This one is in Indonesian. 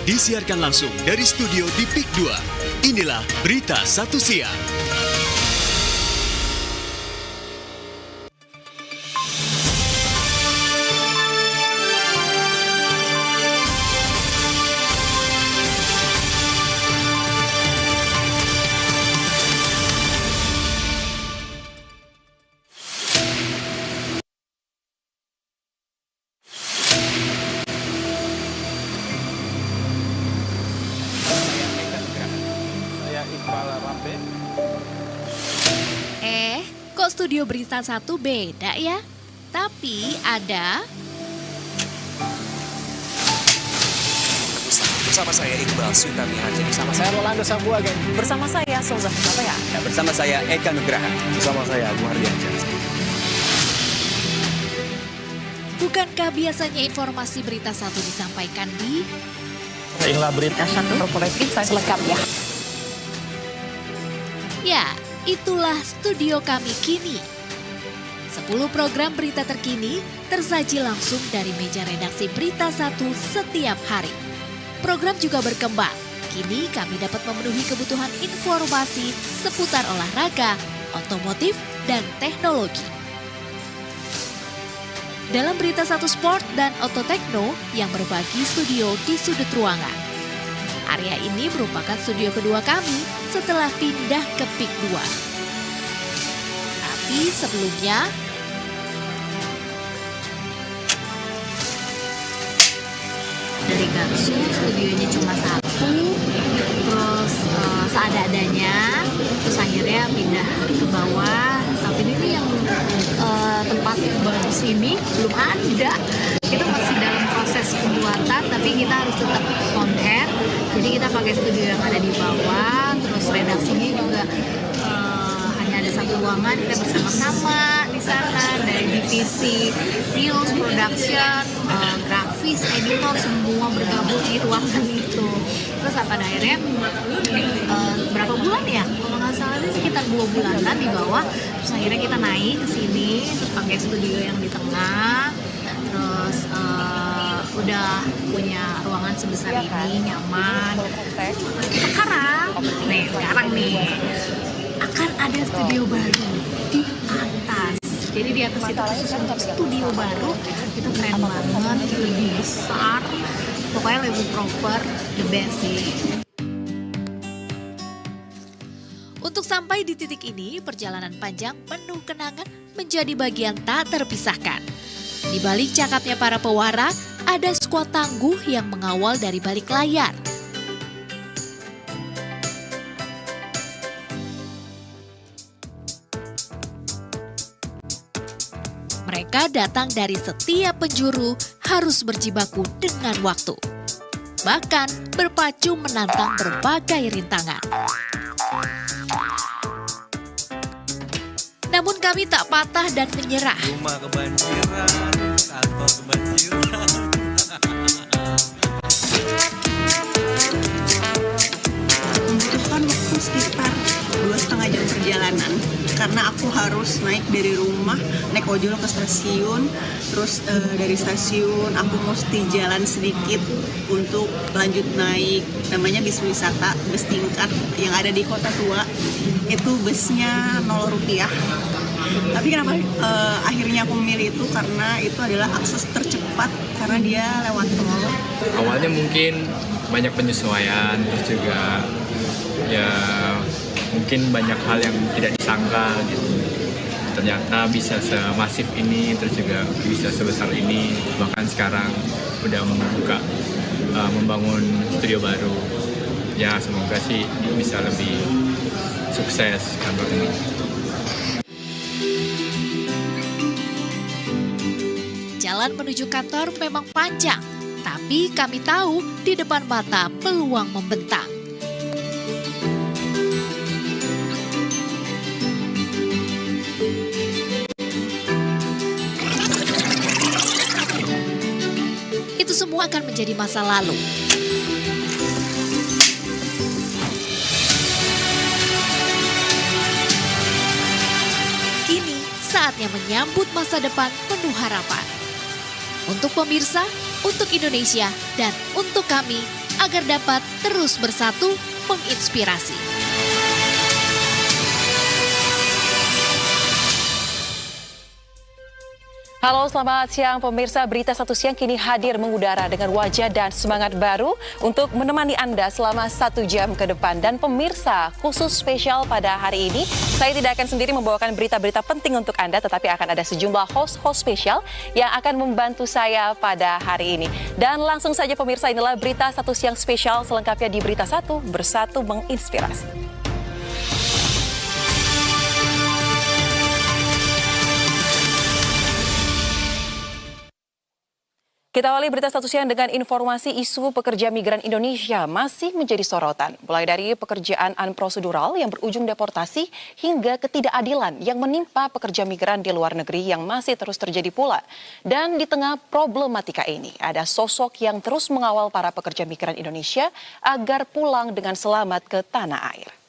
disiarkan langsung dari studio di PIK 2. Inilah Berita 1 Siang. Kok studio Berita 1 beda ya? Tapi ada... Bersama saya Iqbal Sultani Haji. Bersama saya Rolando Sambuaga. Bersama saya Souza Hutapea. Dan bersama saya Eka Nugraha. Bersama saya Agung Hardiansyah. Bukankah biasanya informasi Berita 1 disampaikan di... Inilah Berita 1 Corporate Insight selengkapnya. Ya, itulah studio kami kini. 10 program berita terkini tersaji langsung dari meja redaksi Berita 1 setiap hari. Program juga berkembang. Kini kami dapat memenuhi kebutuhan informasi seputar olahraga, otomotif, dan teknologi. Dalam Berita 1 Sport dan Ototekno yang berbagi studio di sudut ruangan. Area ini merupakan studio kedua kami setelah pindah ke PIK 2. Tapi sebelumnya, dari Garsu studionya cuma satu, terus seadanya, terus akhirnya pindah ke bawah. Saat ini yang tempat baru sini belum ada. Kita masih dalam proses pembuatan, tapi kita harus tetap on air. Jadi kita pakai studio yang ada di bawah, terus redaksinya juga hanya ada satu ruangan. Kita bersama-sama di sana dari divisi news, production, grafis, editor, semua bergabung di ruangan itu. Terus pada akhirnya berapa bulan ya? Kalau nggak salah ini sekitar 2 bulanan di bawah. Terus akhirnya kita naik ke sini, terus pakai studio yang di tengah. Terus udah punya ruangan sebesar ini, nyaman. Sekarang nih akan ada studio baru di atas. Jadi di atas itu khusus untuk studio baru, itu keren banget, lebih besar, pokoknya lebih proper, the best sih. Untuk sampai di titik ini, perjalanan panjang penuh kenangan menjadi bagian tak terpisahkan. Di balik cakapnya para pewara, ada skuad tangguh yang mengawal dari balik layar. Mereka datang dari setiap penjuru, harus berjibaku dengan waktu. Bahkan berpacu menantang berbagai rintangan. Namun kami tak patah dan menyerah. Rumah kebanjiran, kantor kebanjiran. Membutuhkan waktu sekitar 2,5 jam perjalanan. Karena aku harus naik dari rumah, naik ojol ke stasiun. Terus dari stasiun aku mesti jalan sedikit untuk lanjut naik. Namanya bis wisata, bus tingkat yang ada di Kota Tua. Itu busnya Rp0. Tapi kenapa akhirnya aku memilih itu, karena itu adalah akses tercepat karena dia lewat tol. Awalnya mungkin banyak penyesuaian, terus juga ya mungkin banyak hal yang tidak disangka gitu. Ternyata bisa semasif ini, terus juga bisa sebesar ini. Bahkan sekarang udah membangun studio baru. Ya semoga sih bisa lebih sukses kantor ini. Jalan menuju kantor memang panjang, tapi kami tahu di depan mata peluang membentang. Itu semua akan menjadi masa lalu. Kini saatnya menyambut masa depan penuh harapan. Untuk pemirsa, untuk Indonesia, dan untuk kami agar dapat terus bersatu menginspirasi. Halo, selamat siang pemirsa. Berita Satu Siang kini hadir mengudara dengan wajah dan semangat baru untuk menemani Anda selama 1 jam ke depan. Dan pemirsa, khusus spesial pada hari ini, saya tidak akan sendiri membawakan berita-berita penting untuk Anda, tetapi akan ada sejumlah host-host spesial yang akan membantu saya pada hari ini. Dan langsung saja pemirsa, inilah Berita Satu Siang spesial selengkapnya di Berita Satu, bersatu menginspirasi. Kita awali Berita Satu Siang dengan informasi isu pekerja migran Indonesia masih menjadi sorotan. Mulai dari pekerjaan unprosedural yang berujung deportasi hingga ketidakadilan yang menimpa pekerja migran di luar negeri yang masih terus terjadi pula. Dan di tengah problematika ini ada sosok yang terus mengawal para pekerja migran Indonesia agar pulang dengan selamat ke tanah air.